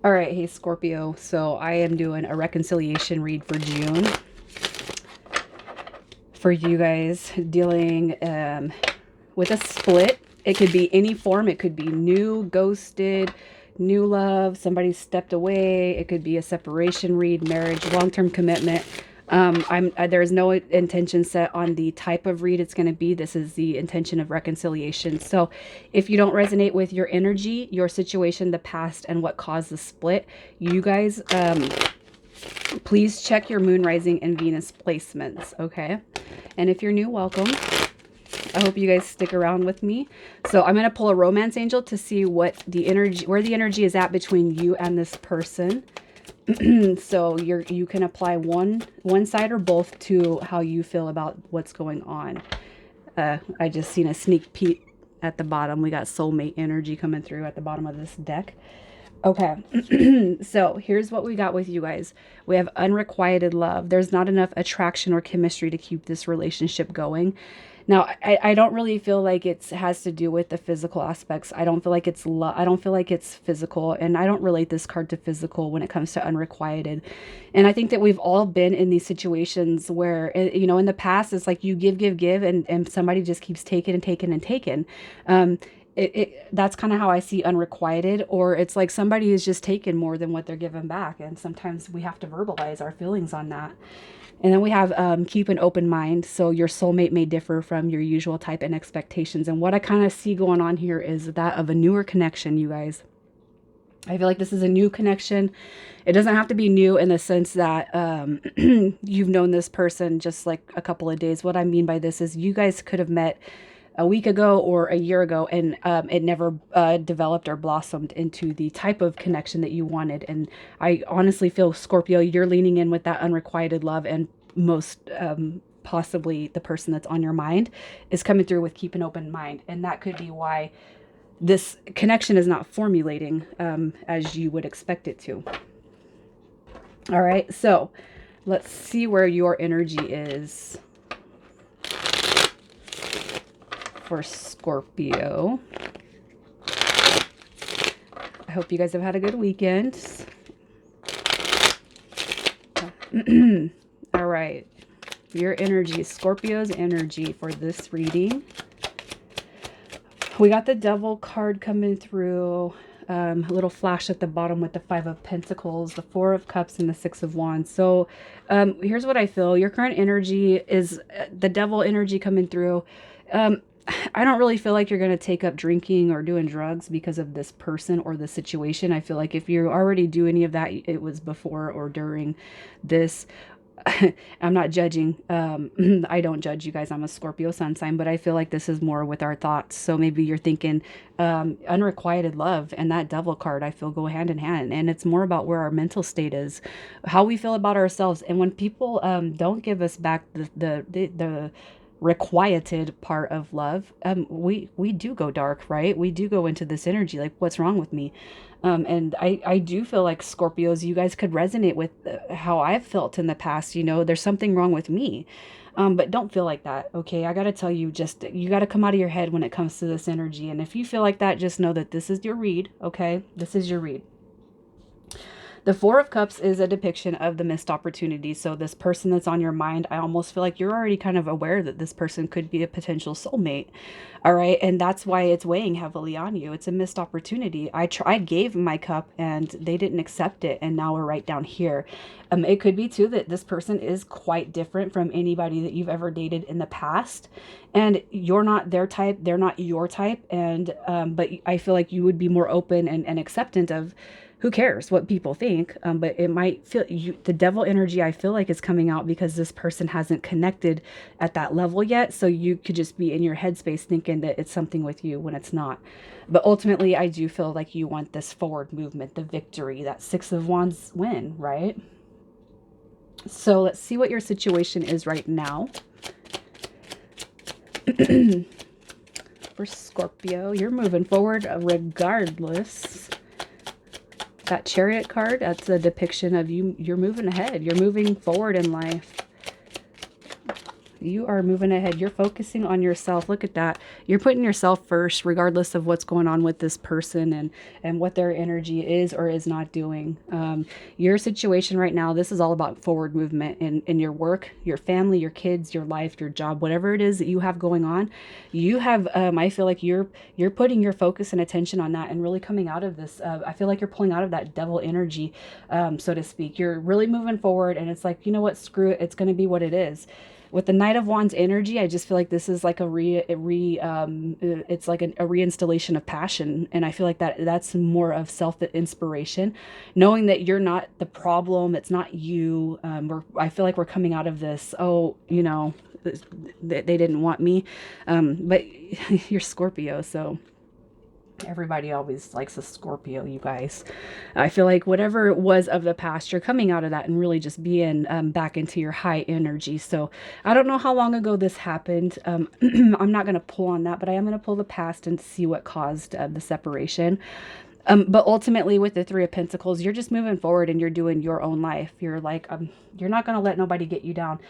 All right, hey Scorpio. So I am doing a reconciliation read for June for you guys dealing with a split. It could be any form. It could be new, ghosted, new love, somebody stepped away. It could be a separation read, marriage, long-term commitment. There's no intention set on the type of read it's going to be. This is the intention of reconciliation. So if you don't resonate with your energy, your situation, the past, and what caused the split, you guys, please check your moon, rising, and Venus placements. Okay. And if you're new, welcome. I hope you guys stick around with me. So I'm going to pull a romance angel to see what the energy, where the energy is at between you and this person. So you can apply one side or both to how you feel about what's going on. I just seen a sneak peek at the bottom. We got soulmate energy coming through at the bottom of this deck. Okay, so here's what we got with you guys. We have unrequited love. There's not enough attraction or chemistry to keep this relationship going. Now, I don't really feel like it has to do with the physical aspects. I don't feel like it's love. I don't feel like it's physical, and I don't relate this card to physical when it comes to unrequited. And I think that we've all been in these situations where, in the past, it's like you give, and somebody just keeps taking and taking and taking. That's kind of how I see unrequited, or it's like somebody is just taking more than what they're giving back, and sometimes we have to verbalize our feelings on that. And then we have keep an open mind. So your soulmate may differ from your usual type and expectations. And what I kind of see going on here is that of a newer connection, you guys. I feel like this is a new connection. It doesn't have to be new in the sense that you've known this person just like a couple of days. What I mean by this is you guys could have met a week ago or a year ago, and it never developed or blossomed into the type of connection that you wanted. And I honestly feel, Scorpio, you're leaning in with that unrequited love, and most possibly the person that's on your mind is coming through with keep an open mind. And that could be why this connection is not formulating as you would expect it to. All right, so let's see where your energy is for Scorpio. I hope you guys have had a good weekend. All right. Your energy, Scorpio's energy for this reading. We got the Devil card coming through. A little flash at the bottom with the Five of Pentacles, the Four of Cups, and the Six of Wands. So here's what I feel. Your current energy is the Devil energy coming through. I don't really feel like you're going to take up drinking or doing drugs because of this person or the situation. I feel like if you already do any of that, it was before or during this. I'm not judging. I don't judge you guys. I'm a Scorpio sun sign, but I feel like this is more with our thoughts. So maybe you're thinking unrequited love, and that Devil card I feel go hand in hand. And it's more about where our mental state is, how we feel about ourselves. And when people don't give us back the requited part of love, we do go dark, right? We do go into this energy like, what's wrong with me? And I do feel like, Scorpios, you guys could resonate with how I've felt in the past. There's something wrong with me. But don't feel like that, okay? I gotta tell you, just you gotta come out of your head when it comes to this energy. And if you feel like that, just know that this is your read, okay? This is your read. The Four of Cups is a depiction of the missed opportunity. So this person that's on your mind, I almost feel like you're already kind of aware that this person could be a potential soulmate. All right. And that's why it's weighing heavily on you. It's a missed opportunity. I gave my cup and they didn't accept it. And now we're right down here. It could be too that this person is quite different from anybody that you've ever dated in the past. And you're not their type. They're not your type. And, but I feel like you would be more open and acceptant of, who cares what people think? But it might feel the Devil energy, I feel like, is coming out because this person hasn't connected at that level yet. So you could just be in your headspace thinking that it's something with you when it's not. But ultimately, I do feel like you want this forward movement, the victory, that Six of Wands win, right? So let's see what your situation is right now. For Scorpio, you're moving forward regardless. That Chariot card, that's a depiction of you're moving ahead. You're moving forward in life. You are moving ahead. You're focusing on yourself. Look at that. You're putting yourself first, regardless of what's going on with this person and what their energy is or is not doing. Your situation right now, this is all about forward movement in your work, your family, your kids, your life, your job, whatever it is that you have going on. You have, I feel like you're putting your focus and attention on that and really coming out of this. I feel like you're pulling out of that devil energy, so to speak. You're really moving forward, and it's like, you know what, screw it. It's going to be what it is. With the Knight of Wands energy, I just feel like this is like it's like a reinstallation of passion, and I feel like that's more of self inspiration, knowing that you're not the problem, it's not you. I feel like we're coming out of this. Oh, you know, they didn't want me, but you're Scorpio, so. Everybody always likes a Scorpio, you guys. I feel like whatever it was of the past, you're coming out of that and really just being back into your high energy. So I don't know how long ago this happened. I'm not going to pull on that, but I am going to pull the past and see what caused the separation. But ultimately, with the Three of Pentacles, you're just moving forward and you're doing your own life. You're like, you're not going to let nobody get you down.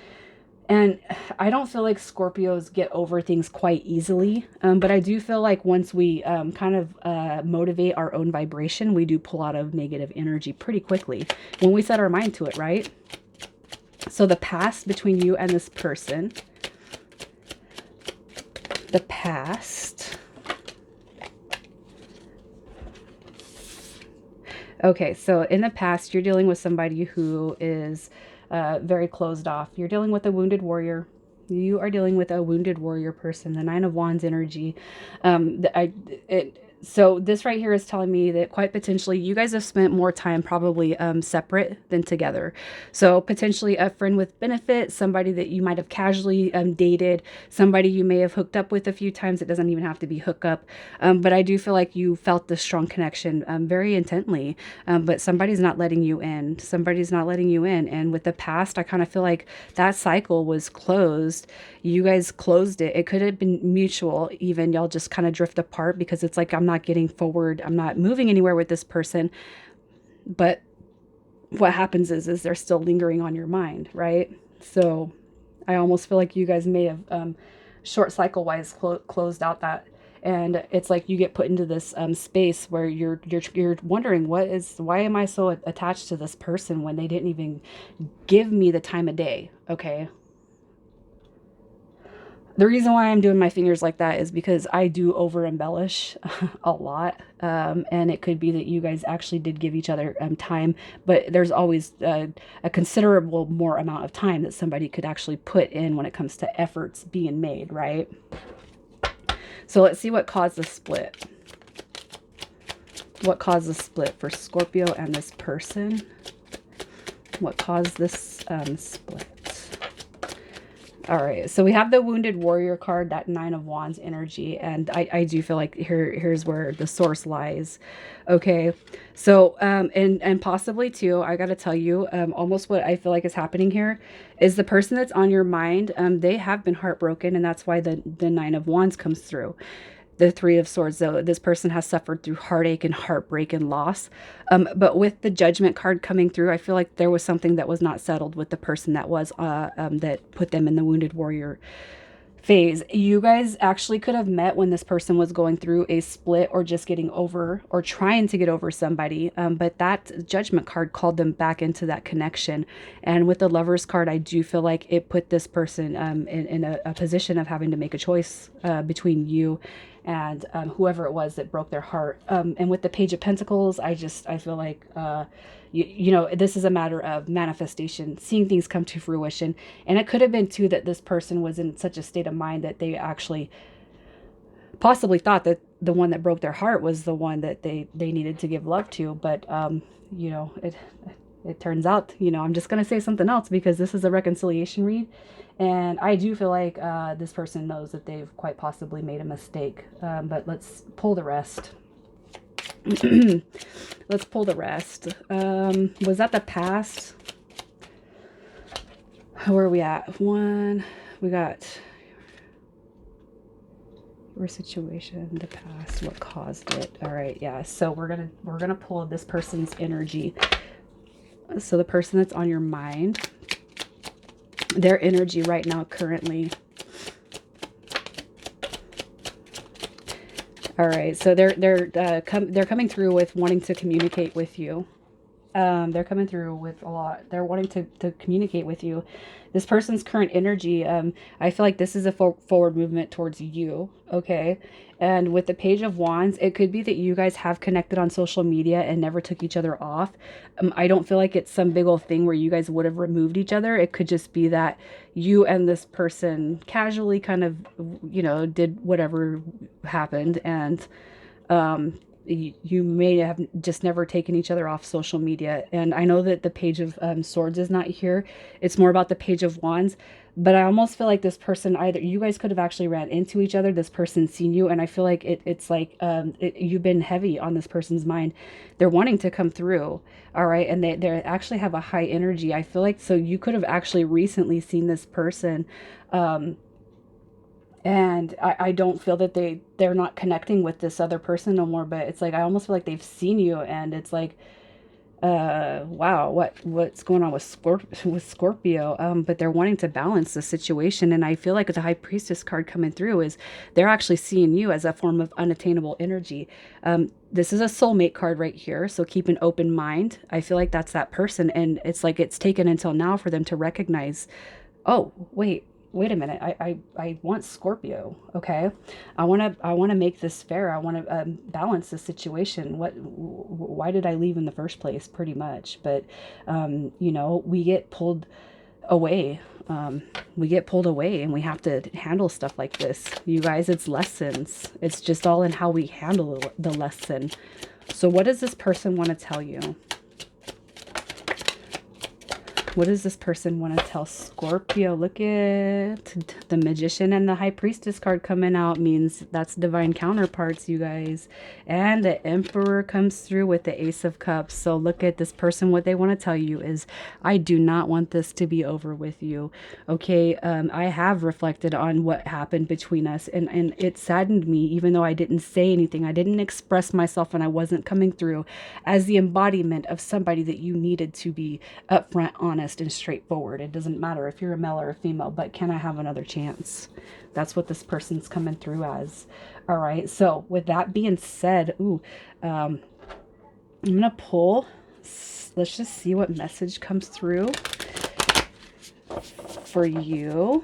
And I don't feel like Scorpios get over things quite easily. But I do feel like once we kind of motivate our own vibration, we do pull out of negative energy pretty quickly when we set our mind to it, right? So the past between you and this person, the past. Okay, so in the past, you're dealing with somebody who is very closed off. You're dealing with a wounded warrior. You are dealing with a wounded warrior person, the Nine of Wands energy. So this right here is telling me that quite potentially you guys have spent more time probably separate than together. So potentially a friend with benefit, somebody that you might have casually dated, somebody you may have hooked up with a few times. It doesn't even have to be hookup. But I do feel like you felt this strong connection very intently. But somebody's not letting you in. Somebody's not letting you in. And with the past, I kind of feel like that cycle was closed. You guys closed it. It could have been mutual, even y'all just kind of drift apart because it's like, I'm not getting forward. I'm not moving anywhere with this person. But what happens is they're still lingering on your mind, right? So I almost feel like you guys may have short cycle wise closed out that. And it's like you get put into this space where you're wondering why am I so attached to this person when they didn't even give me the time of day? Okay. The reason why I'm doing my fingers like that is because I do over embellish a lot. And it could be that you guys actually did give each other time, but there's always a considerable more amount of time that somebody could actually put in when it comes to efforts being made, right? So let's see what caused the split. What caused the split for Scorpio and this person? What caused this split? All right, so we have the Wounded Warrior card, that Nine of Wands energy, and I do feel like here's where the source lies. Okay, so and possibly too, I gotta tell you, almost what I feel like is happening here is the person that's on your mind, they have been heartbroken, and that's why the Nine of Wands comes through. The Three of Swords, though, this person has suffered through heartache and heartbreak and loss. But with the Judgment card coming through, I feel like there was something that was not settled with the person that was that put them in the Wounded Warrior phase. You guys actually could have met when this person was going through a split or just getting over or trying to get over somebody. But that Judgment card called them back into that connection. And with the Lovers card, I do feel like it put this person in a position of having to make a choice between you and whoever it was that broke their heart. And with the Page of Pentacles, I feel like, you know, this is a matter of manifestation, seeing things come to fruition. And it could have been too that this person was in such a state of mind that they actually possibly thought that the one that broke their heart was the one that they needed to give love to. But, you know, it turns out, you know, I'm just going to say something else because this is a reconciliation read. And I do feel like this person knows that they've quite possibly made a mistake. But let's pull the rest. Let's pull the rest. Was that the past? Where are we at? One. We got your situation, the past, what caused it. All right, yeah. So we're gonna pull this person's energy. So the person that's on your mind. Their energy right now, currently. All right, so they're coming through with wanting to communicate with you. They're coming through with a lot. They're wanting to communicate with you. This person's current energy, I feel like this is a forward movement towards you, okay? And with the Page of Wands, it could be that you guys have connected on social media and never took each other off. I don't feel like it's some big old thing where you guys would have removed each other. It could just be that you and this person casually kind of, did whatever happened, and you may have just never taken each other off social media. And I know that the Page of Swords is not here. It's more about the Page of Wands. But I almost feel like this person, either you guys could have actually ran into each other, this person's seen you, and I feel like it's like you've been heavy on this person's mind. They're wanting to come through, all right? And they actually have a high energy. I feel like, so you could have actually recently seen this person, and I don't feel that they're not connecting with this other person no more, but it's like I almost feel like they've seen you, and it's like, wow, what's going on with Scorpio? But they're wanting to balance the situation, and I feel like the High Priestess card coming through is they're actually seeing you as a form of unattainable energy. This is a soulmate card right here, so keep an open mind. I feel like that's that person, and it's like it's taken until now for them to recognize, oh, wait a minute. I want Scorpio. Okay. I want to make this fair. I want to balance the situation. Why did I leave in the first place? Pretty much. But, we get pulled away. And we have to handle stuff like this. You guys, it's lessons. It's just all in how we handle the lesson. So what does this person want to tell you? What does this person want to tell Scorpio? Look at the Magician and the High Priestess card coming out, means that's divine counterparts, you guys. And the Emperor comes through with the Ace of Cups. So look at this person. What they want to tell you is, I do not want this to be over with you. Okay, I have reflected on what happened between us, and it saddened me, even though I didn't say anything. I didn't express myself, and I wasn't coming through as the embodiment of somebody that you needed to be upfront, honest, and straightforward. It doesn't matter if you're a male or a female, but can I have another chance? That's what this person's coming through as. All right, so with that being said, I'm gonna pull, let's just see what message comes through for you.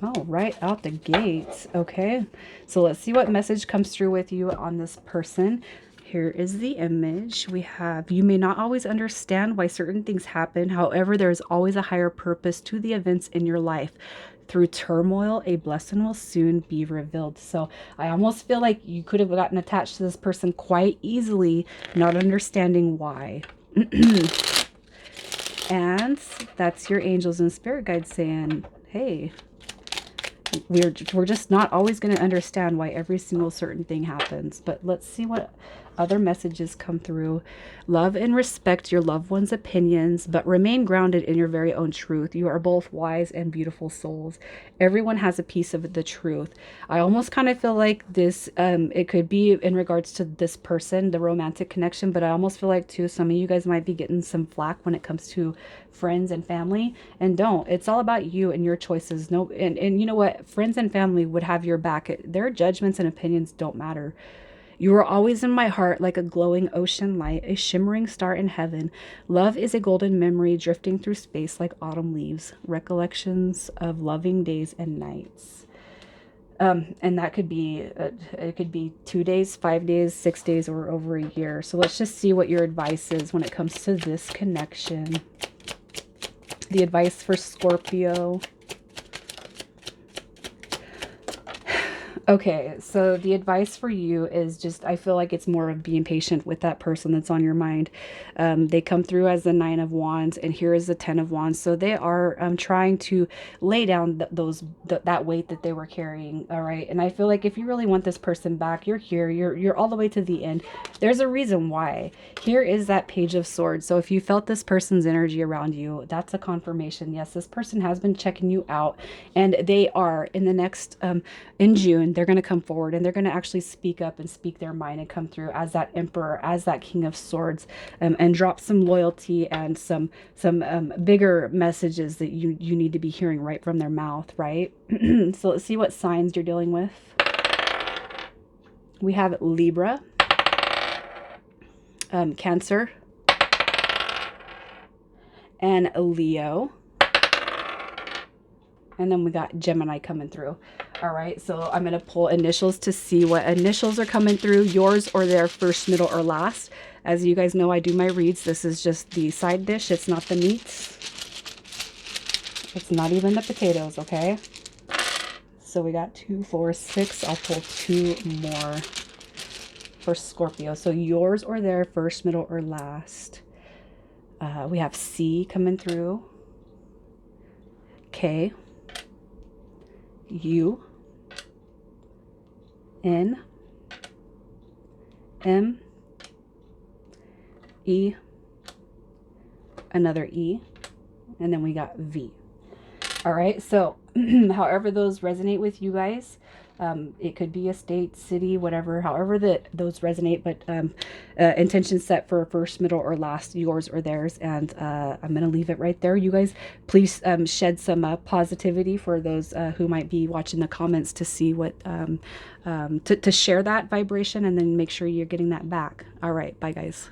Oh, right out the gates. Okay, so let's see what message comes through with you on this person. Here is the image. We have, you may not always understand why certain things happen. However, there is always a higher purpose to the events in your life. Through turmoil, a blessing will soon be revealed. So I almost feel like you could have gotten attached to this person quite easily, not understanding why. And that's your angels and spirit guides saying, hey, we're just not always going to understand why every single certain thing happens. But let's see what other messages come through. Love and respect your loved one's opinions, but remain grounded in your very own truth. You are both wise and beautiful souls. Everyone has a piece of the truth. I almost kind of feel like this, it could be in regards to this person, the romantic connection, but I almost feel like too, some of you guys might be getting some flack when it comes to friends and family. And don't, it's all about you and your choices. No, and you know what? Friends and family would have your back. Their judgments and opinions don't matter. You are always in my heart like a glowing ocean light, a shimmering star in heaven. Love is a golden memory drifting through space like autumn leaves, recollections of loving days and nights. And that could be, it could be 2 days, 5 days, 6 days, or over a year. So let's just see what your advice is when it comes to this connection. The advice for Scorpio. Okay, so the advice for you is just, I feel like it's more of being patient with that person that's on your mind. They come through as the 9 of Wands, and here is the 10 of Wands. So they are trying to lay down that weight that they were carrying, all right? And I feel like if you really want this person back, you're here, you're all the way to the end. There's a reason why. Here is that Page of Swords. So if you felt this person's energy around you, that's a confirmation. Yes, this person has been checking you out, and they are in the next, in June, they're going to come forward and they're going to actually speak up and speak their mind and come through as that Emperor, as that King of Swords, and drop some loyalty and some bigger messages that you need to be hearing right from their mouth, right? So let's see what signs you're dealing with. We have Libra, Cancer, and Leo. And then we got Gemini coming through. All right, so I'm going to pull initials to see what initials are coming through, yours or their first, middle, or last. As you guys know, I do my reads. This is just the side dish. It's not the meats. It's not even the potatoes, okay? So we got 2, 4, 6. I'll pull 2 more for Scorpio. So yours or their first, middle, or last. We have C coming through. K. U. N. M. E. Another E. And then we got V. All right, so however those resonate with you guys, it could be a state, city, whatever, however that those resonate, but intention set for first, middle, or last, yours or theirs. And I'm going to leave it right there. You guys, please shed some positivity for those who might be watching the comments to see what, to share that vibration, and then make sure you're getting that back. All right, bye guys.